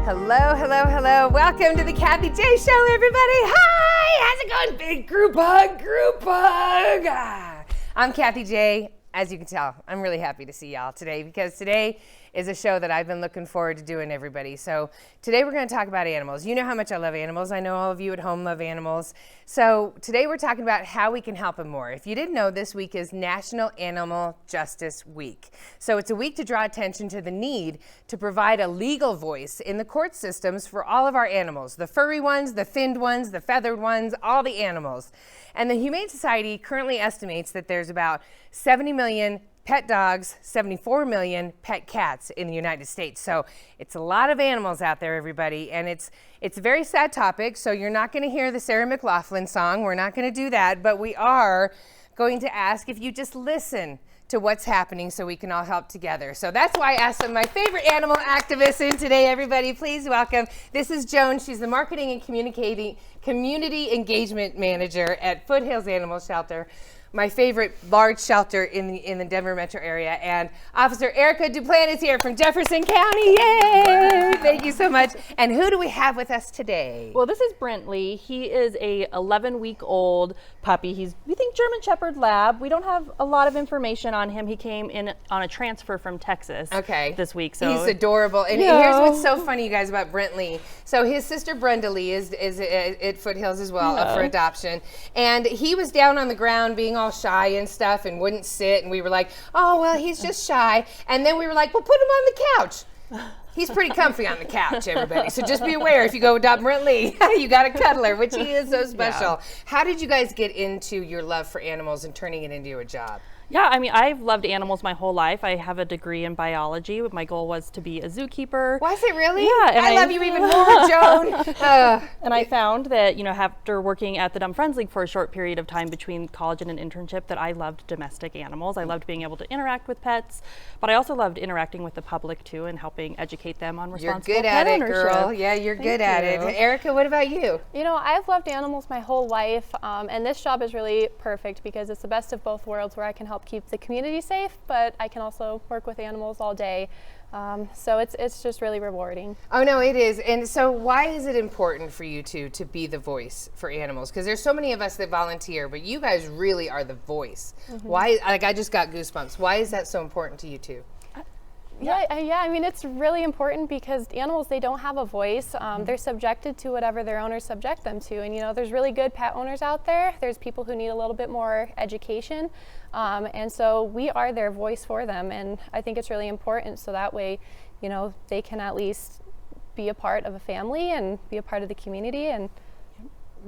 Hello, hello, hello. Welcome to the Kathy J Show, everybody. Hi, how's it going? Big group hug, I'm Kathy J. As you can tell, I'm really happy to see y'all today because today is a show that I've been looking forward to doing, everybody. So today we're going to talk about animals. You know how much I love animals. I know all of you at home love animals. So today we're talking about how we can help them more. If you didn't know, this week is National Animal Justice Week. So it's a week to draw attention to the need to provide a legal voice in the court systems for all of our animals, the furry ones, the finned ones, the feathered ones, all the animals. And the Humane Society currently estimates that there's about 70 million pet dogs, 74 million pet cats in the United States. So it's a lot of animals out there, everybody. And it's a very sad topic. So you're not going to hear the Sarah McLachlan song. We're not going to do that. But we are going to ask if you just listen to what's happening so we can all help together. So that's why I asked some of my favorite animal activists in today, everybody. Please welcome. This is Joan. She's the Marketing and Community Engagement Manager at Foothills Animal Shelter, my favorite large shelter in the Denver metro area. And Officer Erica Duplantis here from Jefferson County. Yay! Thank you so much. And who do we have with us today? Well, this is Brentley. He is a 11-week-old puppy. We think German Shepherd Lab. We don't have a lot of information on him. He came in on a transfer from Texas this week. So he's adorable. And here's what's so funny, you guys, about Brentley. So his sister Brenda Lee is at Foothills as well, up for adoption. And he was down on the ground being all shy and stuff and wouldn't sit, and we were like, oh well, he's just shy. And then we were like, well, put him on the couch. He's pretty comfy on the couch, everybody. So just be aware, if you go adopt Brentley, you got a cuddler, which he is so special. Yeah. How did you guys get into your love for animals and turning it into a job? Yeah, I mean, I've loved animals my whole life. I have a degree in biology. My goal was to be a zookeeper. Was it really? Yeah. And I love you even more, Joan. And I found that, after working at the Dumb Friends League for a short period of time between college and an internship, that I loved domestic animals. I loved being able to interact with pets, but I also loved interacting with the public too and helping educate them on responsible pet ownership. You're good at it, girl. Yeah, you're good at it. Erica, what about you? You know, I've loved animals my whole life, and this job is really perfect because it's the best of both worlds, where I can help keep the community safe, but I can also work with animals all day. So it's just really rewarding. Oh no, it is. And so why is it important for you to be the voice for animals? Because there's so many of us that volunteer, but you guys really are the voice. Mm-hmm. Why? Like, I just got goosebumps. Why is that so important to you two? Yeah, I mean, it's really important because animals, they don't have a voice. They're subjected to whatever their owners subject them to. And, there's really good pet owners out there. There's people who need a little bit more education. And so we are their voice for them. And I think it's really important so that way, they can at least be a part of a family and be a part of the community. And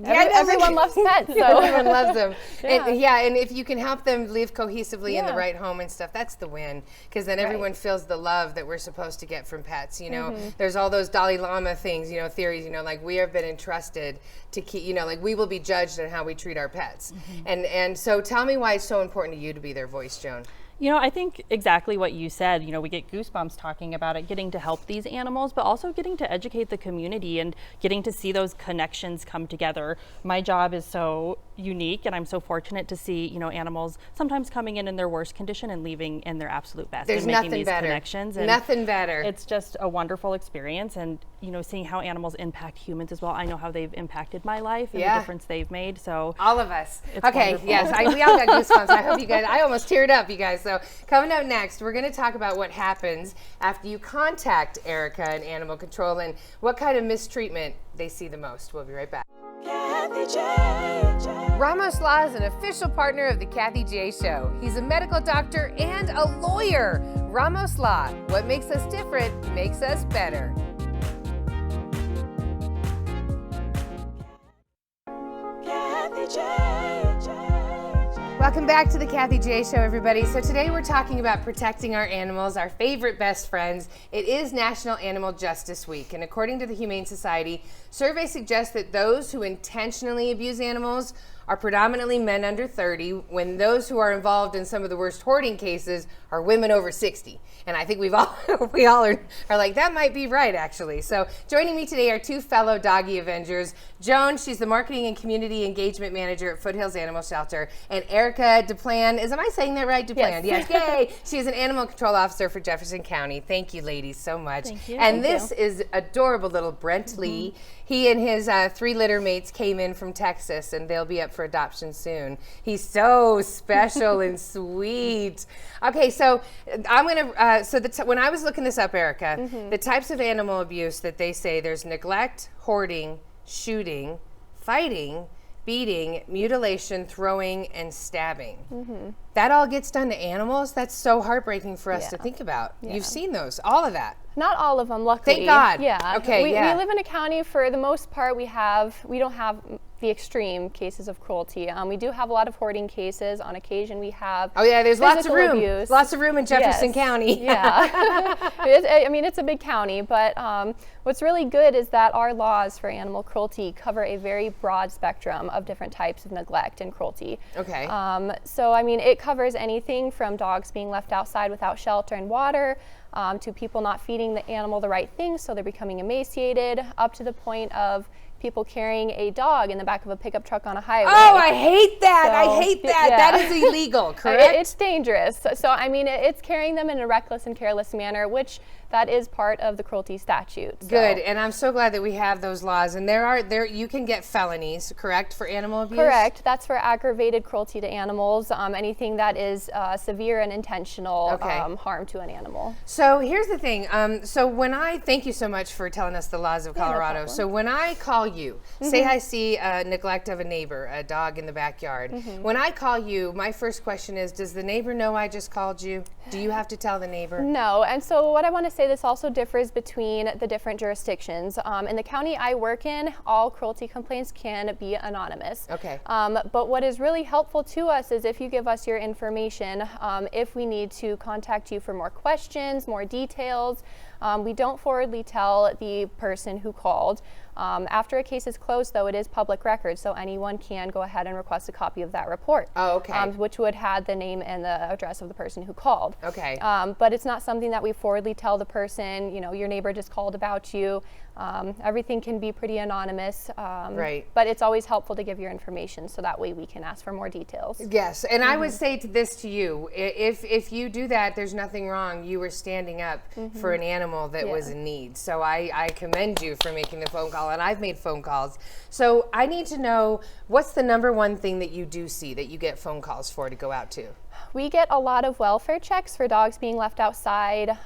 everyone loves pets. So. Everyone loves them. And if you can help them live cohesively in the right home and stuff, that's the win. Because then everyone feels the love that we're supposed to get from pets. There's all those Dalai Lama things, theories, like we have been entrusted to keep, like we will be judged on how we treat our pets. Mm-hmm. And so tell me why it's so important to you to be their voice, Joan. I think exactly what you said. We get goosebumps talking about it, getting to help these animals, but also getting to educate the community and getting to see those connections come together. My job is so unique, and I'm so fortunate to see, animals sometimes coming in their worst condition and leaving in their absolute best. There's and making nothing these better. Connections. And nothing better. It's just a wonderful experience, and seeing how animals impact humans as well. I know how they've impacted my life and the difference they've made. So all of us. Okay, wonderful. Yes, we all got goosebumps. I hope you guys. I almost teared up, you guys. So coming up next, we're going to talk about what happens after you contact Erica and Animal Control and what kind of mistreatment they see the most. We'll be right back. Ramos Law is an official partner of the Kathy J Show. He's a medical doctor and a lawyer. Ramos Law, what makes us different makes us better. Welcome back to the Kathy J Show, everybody. So today we're talking about protecting our animals, our favorite best friends. It is National Animal Justice Week, and according to the Humane Society, surveys suggest that those who intentionally abuse animals are predominantly men under 30, when those who are involved in some of the worst hoarding cases are women over 60. And I think we all are like, that might be right, actually. So joining me today are two fellow doggy avengers. Joan, she's the Marketing and Community Engagement Manager at Foothills Animal Shelter, and Erica Duplan, am I saying that right? Duplan, yes. Yay! She is an Animal Control Officer for Jefferson County. Thank you, ladies, so much. Thank you. And this is adorable little Brent Lee. He and his 3 litter mates came in from Texas, and they'll be up for adoption soon. He's so special and sweet. Okay, so I'm gonna. When I was looking this up, Erica, the types of animal abuse that they say, there's neglect, hoarding, shooting, fighting, beating, mutilation, throwing, and stabbing. That all gets done to animals? That's so heartbreaking for us to think about. You've seen those, all of that. Not all of them, luckily. Thank God. Yeah. Okay, we live in a county, for the most part, we don't have the extreme cases of cruelty. We do have a lot of hoarding cases. On occasion, we have there's lots of room. Abuse. Lots of room in Jefferson County. Yeah. It's a big county, but what's really good is that our laws for animal cruelty cover a very broad spectrum of different types of neglect and cruelty. Okay. It covers anything from dogs being left outside without shelter and water, to people not feeding the animal the right things, so they're becoming emaciated, up to the point of people carrying a dog in the back of a pickup truck on a highway. Oh, I hate that. So, I hate that. yeah. That is illegal, correct? It's dangerous. So, it's carrying them in a reckless and careless manner, which that is part of the cruelty statute. So. Good, and I'm so glad that we have those laws. And you can get felonies, correct, for animal abuse? Correct. That's for aggravated cruelty to animals, anything that is severe and intentional harm to an animal. So here's the thing. Thank you so much for telling us the laws of Colorado. No So when I call you, say I see a neglect of a neighbor, a dog in the backyard. When I call you, my first question is, does the neighbor know I just called you? Do you have to tell the neighbor? No, and so what I want to say, this also differs between the different jurisdictions. In the county I work in, all cruelty complaints can be anonymous. Okay. But what is really helpful to us is if you give us your information, if we need to contact you for more questions, more details. We don't forwardly tell the person who called. After a case is closed, though, it is public record, so anyone can go ahead and request a copy of that report. Oh, okay. Which would have the name and the address of the person who called. Okay. But it's not something that we forwardly tell the person, your neighbor just called about you. Everything can be pretty anonymous. Right. But it's always helpful to give your information, so that way we can ask for more details. Yes, and I would say this to you. If you do that, there's nothing wrong. You were standing up for an animal that was in need. So I commend you for making the phone call, and I've made phone calls. So I need to know, what's the number one thing that you do see that you get phone calls for to go out to? We get a lot of welfare checks for dogs being left outside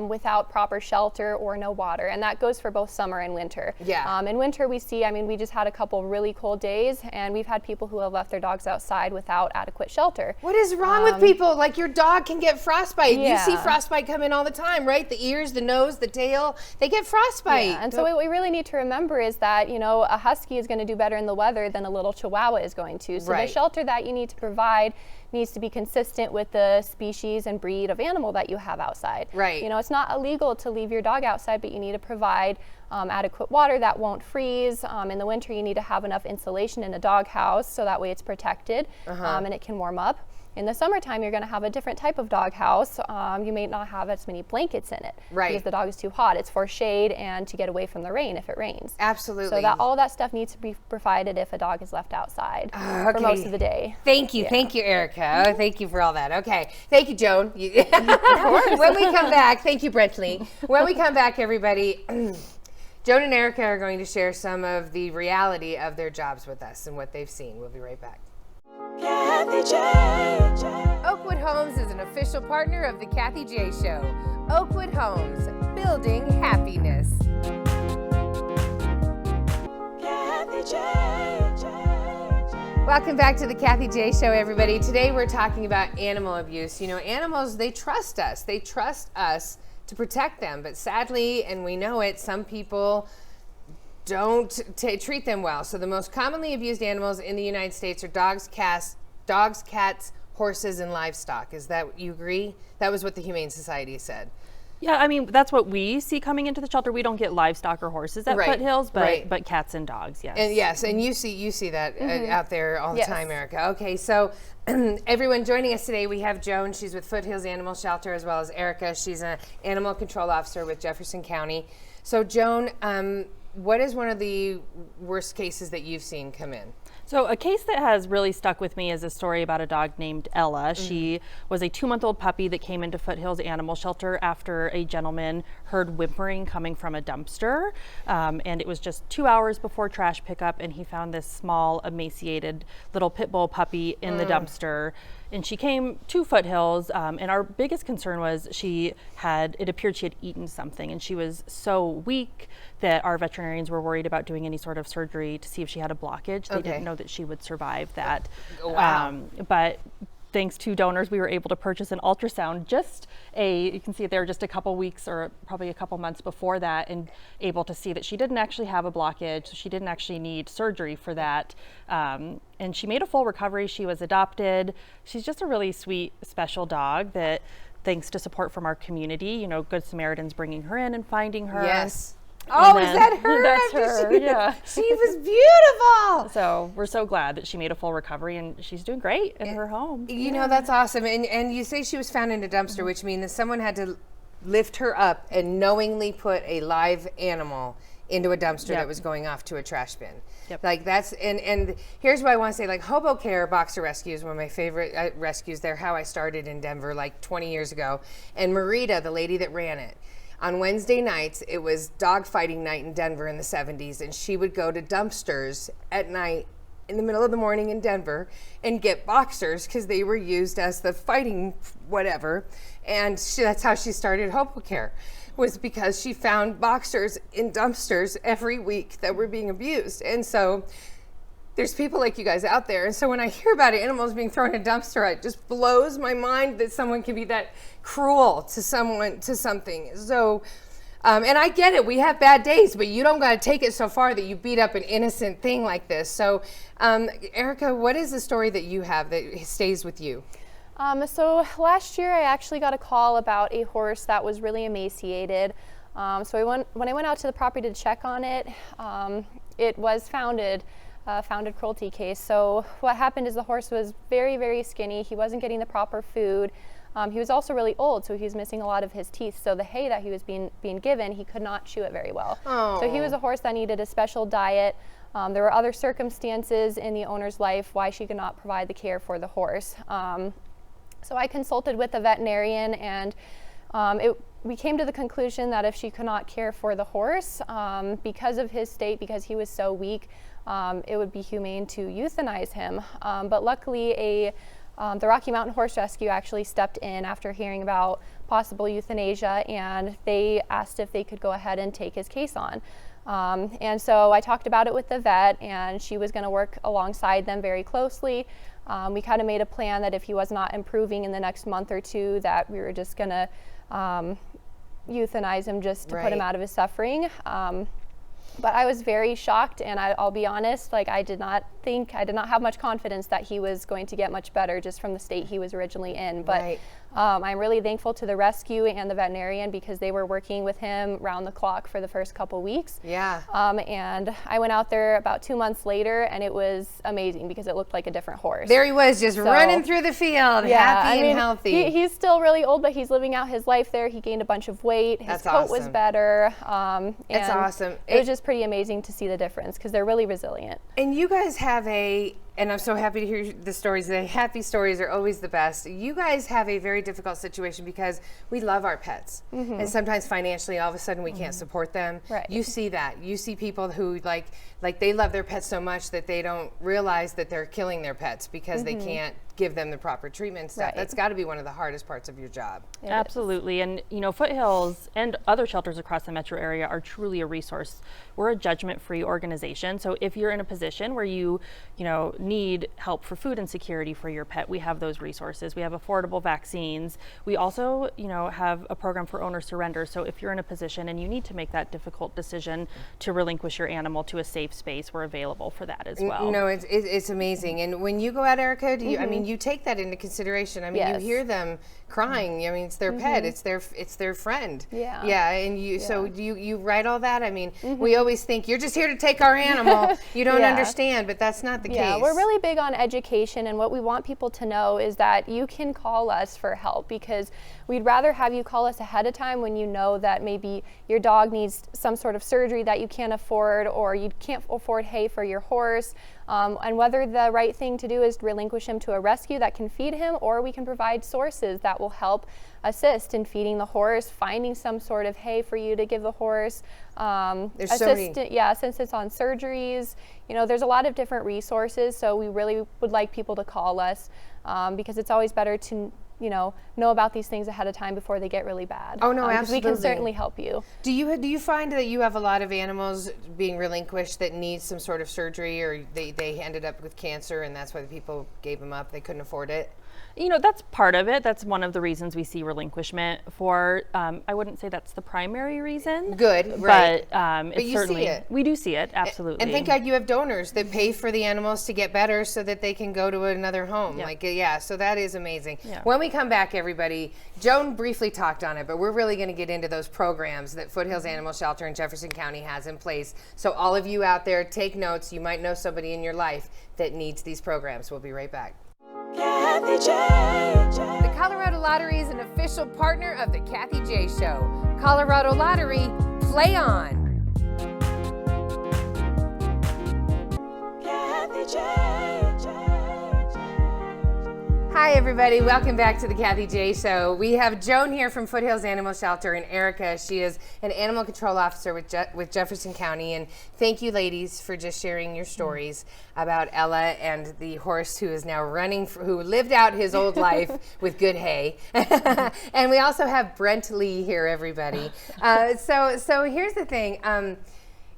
without proper shelter or no water, and that goes for both summer and winter. Yeah. In winter we see, we just had a couple really cold days, and we've had people who have left their dogs outside without adequate shelter. What is wrong with people? Like, your dog can get frostbite. Yeah. You see frostbite come in all the time, right? The ears, the nose, the tail, they get frostbite. Yeah. And so what we really need to remember is that, a husky is going to do better in the weather than a little chihuahua is going to. So the shelter that you need to provide needs to be consistent with the species and breed of animal that you have outside. Right. It's not illegal to leave your dog outside, but you need to provide adequate water that won't freeze. In the winter, you need to have enough insulation in a dog house, so that way it's protected and it can warm up. In the summertime, you're going to have a different type of dog house. You may not have as many blankets in it because the dog is too hot. It's for shade and to get away from the rain if it rains. Absolutely. So all that stuff needs to be provided if a dog is left outside for most of the day. Thank you. Thank you, Erica. Thank you for all that. Okay. Thank you, Joan. When we come back, thank you, Brent Lee. When we come back, everybody, Joan and Erica are going to share some of the reality of their jobs with us and what they've seen. We'll be right back. Kathy J. Oakwood Homes is an official partner of the Kathy J Show. Oakwood Homes, building happiness. Kathy J. Welcome back to the Kathy J Show, everybody. Today we're talking about animal abuse. Animals, they trust us. They trust us to protect them, but sadly, and we know it, some people don't treat them well. So the most commonly abused animals in the United States are dogs, cats, horses, and livestock. Is that, you agree? That was what the Humane Society said. Yeah, I mean, that's what we see coming into the shelter. We don't get livestock or horses at Foothills, but cats and dogs, yes. And yes, and you see that out there all the time, Erica. Okay, so everyone joining us today, we have Joan. She's with Foothills Animal Shelter, as well as Erica. She's an animal control officer with Jefferson County. So Joan, what is one of the worst cases that you've seen come in? So a case that has really stuck with me is a story about a dog named Ella. She was a 2-month-old puppy that came into Foothills Animal Shelter after a gentleman heard whimpering coming from a dumpster. And it was just 2 hours before trash pickup, and he found this small, emaciated little pit bull puppy in the dumpster. And she came to Foothills, and our biggest concern was it appeared she had eaten something, and she was so weak that our veterinarians were worried about doing any sort of surgery to see if she had a blockage. They didn't know that she would survive that. Wow. But thanks to donors, we were able to purchase an ultrasound you can see it there, just a couple weeks or probably a couple months before that, and able to see that she didn't actually have a blockage. So she didn't actually need surgery for that. And she made a full recovery. She was adopted. She's just a really sweet, special dog that, thanks to support from our community, Good Samaritans bringing her in and finding her. Yes. Oh, is that her? That's her, yeah. She was beautiful. So we're so glad that she made a full recovery, and she's doing great in her home. You know, that's awesome. And you say she was found in a dumpster, which means that someone had to lift her up and knowingly put a live animal into a dumpster that was going off to a trash bin. Like that's, and here's what I want to say, like Hobo Care Boxer Rescue is one of my favorite rescues. They're how I started in Denver like 20 years ago. And Marita, the lady that ran it, on Wednesday nights, it was dog fighting night in Denver in the 70s, and she would go to dumpsters at night in the middle of the morning in Denver and get boxers because they were used as the fighting whatever. And that's how she started Hobo Care, was because she found boxers in dumpsters every week that were being abused. And so there's people like you guys out there. And so when I hear about animals being thrown in a dumpster, it just blows my mind that someone can be that cruel to something. So, and I get it. We have bad days, but you don't got to take it so far that you beat up an innocent thing like this. So, Erica, what is the story that you have that stays with you? So last year I actually got a call about a horse that was really emaciated. So when I went out to the property to check on it, it was founded cruelty case. So what happened is the horse was very, very skinny. He wasn't getting the proper food. He was also really old, so he was missing a lot of his teeth. So the hay that he was being given, he could not chew it very well. Oh. So he was a horse that needed a special diet. There were other circumstances in the owner's life why she could not provide the care for the horse. So I consulted with a veterinarian, and we came to the conclusion that if she could not care for the horse, because of his state, because he was so weak, it would be humane to euthanize him. But luckily, the Rocky Mountain Horse Rescue actually stepped in after hearing about possible euthanasia, and they asked if they could go ahead and take his case on. And so I talked about it with the vet, and she was going to work alongside them very closely. We kind of made a plan that if he was not improving in the next month or two, that we were just going to euthanize him just to put him out of his suffering. But I was very shocked, and I'll be honest, like I did not have much confidence that he was going to get much better just from the state he was originally in. But I'm really thankful to the rescue and the veterinarian because they were working with him round the clock for the first couple weeks. Yeah. And I went out there about 2 months later, and it was amazing because it looked like a different horse. There he was, just running through the field, happy and healthy. He's still really old, but he's living out his life there. He gained a bunch of weight. His coat was better. That's awesome. It was just pretty amazing to see the difference because they're really resilient. And you guys have and I'm so happy to hear the stories. The happy stories are always the best. You guys have a very difficult situation because we love our pets. And sometimes financially, all of a sudden, we can't support them. Right. You see that. You see people who like they love their pets so much that they don't realize that they're killing their pets because they can't give them the proper treatment and stuff. Right. That's got to be one of the hardest parts of your job. Absolutely. And, Foothills and other shelters across the metro area are truly a resource. We're a judgment-free organization. So if you're in a position where you need help for food insecurity for your pet, we have those resources. We have affordable vaccines. We also, have a program for owner surrender. So if you're in a position and you need to make that difficult decision to relinquish your animal to a safe space, we're available for that as well. No, it's amazing. And when you go out, Erica, do you, you take that into consideration. I mean, Yes. you hear them crying. I mean, it's their pet. It's their friend. Yeah. Yeah. And so you write all that. I mean, we always think you're just here to take our animal. You don't Yeah. understand, but that's not the Yeah, case. we're really big on education, and what we want people to know is that you can call us for help, because we'd rather have you call us ahead of time when you know that maybe your dog needs some sort of surgery that you can't afford, or you can't afford hay for your horse, and whether the right thing to do is to relinquish him to a rescue that can feed him, or we can provide sources that will help assist in feeding the horse, finding some sort of hay for you to give the horse, There's so many. since it's on surgeries, there's a lot of different resources, so we really would like people to call us, because it's always better to know about these things ahead of time before they get really bad. Oh, no, because we can absolutely. certainly help you. Do you find that you have a lot of animals being relinquished that need some sort of surgery, or they ended up with cancer and that's why the people gave them up? They couldn't afford it? That's part of it. That's one of the reasons we see relinquishment for, I wouldn't say that's the primary reason. Good, right. But it's you see certainly, it. we do see it, absolutely. And thank God you have donors that pay for the animals to get better so that they can go to another home. Yep. So that is amazing. Yeah. When we come back, everybody, Joan briefly talked on it, but we're really going to get into those programs that Foothills Animal Shelter in Jefferson County has in place. So all of you out there, take notes. You might know somebody in your life that needs these programs. We'll be right back. Kathy J. The Colorado Lottery is an official partner of the Kathy J Show. Colorado Lottery, play on. Kathy J. Hi everybody, welcome back to the Kathy J Show. We have Joan here from Foothills Animal Shelter and Erica. She is an animal control officer with Jefferson County. And thank you ladies for just sharing your stories about Ella and the horse who is now who lived out his old life with good hay. And we also have Brent Lee here, everybody. So here's the thing.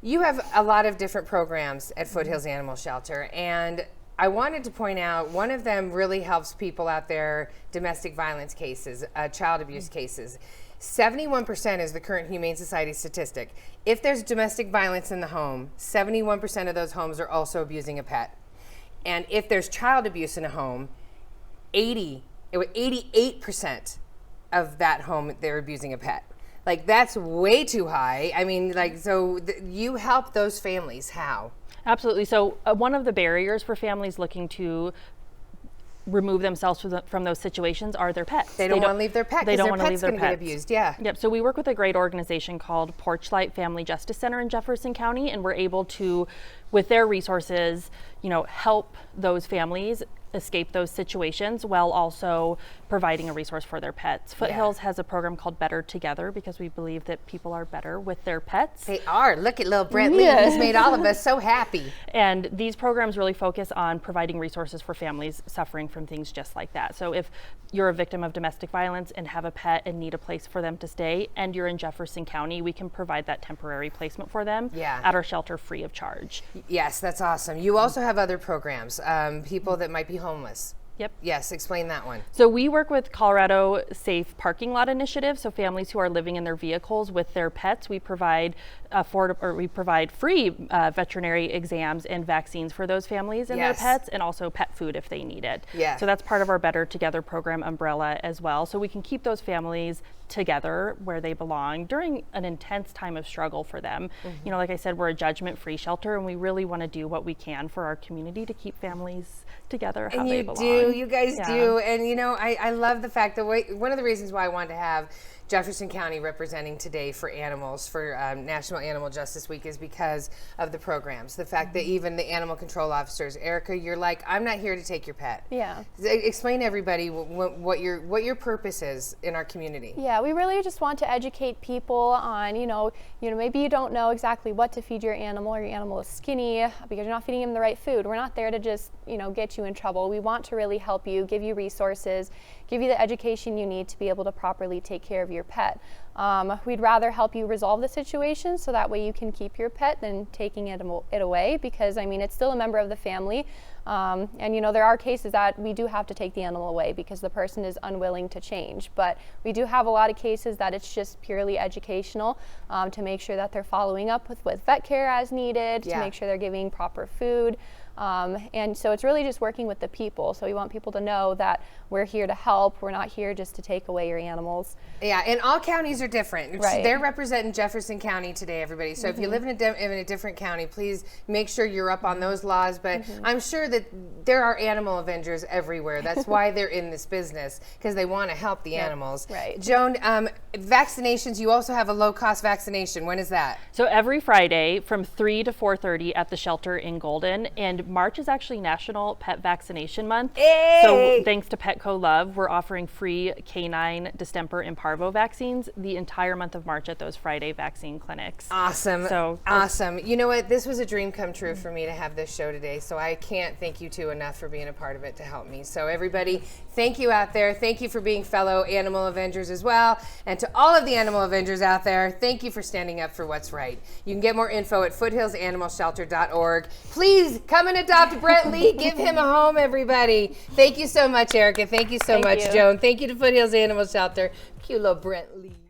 You have a lot of different programs at Foothills Animal Shelter, and I wanted to point out one of them really helps people out there, domestic violence cases, child abuse cases. 71% is the current Humane Society statistic. If there's domestic violence in the home, 71% of those homes are also abusing a pet. And if there's child abuse in a home, 88% of that home, they're abusing a pet. Like, that's way too high. I mean, you help those families. How? Absolutely. So one of the barriers for families looking to remove themselves from those situations are their pets. They don't want to leave their pet They because don't their want to pet's leave their going to get pets. abused. Yeah. Yep. So we work with a great organization called Porchlight Family Justice Center in Jefferson County, and we're able to, with their resources, help those families escape those situations while also providing a resource for their pets. Foothills has a program called Better Together because we believe that people are better with their pets. They are. Look at little Brent Lee. He's made all of us so happy. And these programs really focus on providing resources for families suffering from things just like that. So if you're a victim of domestic violence and have a pet and need a place for them to stay, and you're in Jefferson County, we can provide that temporary placement for them at our shelter free of charge. Yes, that's awesome. You also have other programs, people that might be homeless. Yep. Yes, explain that one. So we work with Colorado Safe Parking Lot Initiative. So families who are living in their vehicles with their pets, we provide free veterinary exams and vaccines for those families and their pets, and also pet food if they need it. Yeah. So that's part of our Better Together program umbrella as well. So we can keep those families together where they belong during an intense time of struggle for them. Like I said, we're a judgment-free shelter, and we really want to do what we can for our community to keep families together how they belong. You guys do. And I love the fact that one of the reasons why I wanted to have Jefferson County representing today for animals for National Animal Justice Week is because of the programs. The fact that even the animal control officers, Erica, you're like, I'm not here to take your pet. Yeah. Explain to everybody what your purpose is in our community. Yeah, we really just want to educate people on, maybe you don't know exactly what to feed your animal, or your animal is skinny because you're not feeding him the right food. We're not there to just, get you in trouble. We want to really help you, give you resources, give you the education you need to be able to properly take care of your pet. We'd rather help you resolve the situation so that way you can keep your pet than taking it away, because it's still a member of the family. And there are cases that we do have to take the animal away because the person is unwilling to change. But we do have a lot of cases that it's just purely educational, to make sure that they're following up with vet care as needed, to make sure they're giving proper food. And so it's really just working with the people. So we want people to know that we're here to help. We're not here just to take away your animals. Yeah, and all counties are different. Right. They're representing Jefferson County today, everybody. So if you live in a different county, please make sure you're up on those laws. But I'm sure that there are animal avengers everywhere. That's why they're in this business, because they want to help the animals. Right. Joan, vaccinations, you also have a low-cost vaccination. When is that? So every Friday from 3 to 4:30 at the shelter in Golden. And March is actually National Pet Vaccination Month. Hey! So thanks to Petco Love, we're offering free canine, distemper, and parvo vaccines the entire month of March at those Friday vaccine clinics. Awesome. So awesome. You know what? This was a dream come true for me to have this show today. So I can't thank you two enough for being a part of it to help me. So everybody, thank you out there. Thank you for being fellow animal avengers as well. And to all of the animal avengers out there, thank you for standing up for what's right. You can get more info at foothillsanimalshelter.org. Please come and adopt Brett Lee. Give him a home, everybody. Thank you so much, Erica. Thank you so much, you. Joan. Thank you to Foothills Animal Shelter. Cute little Brett Lee.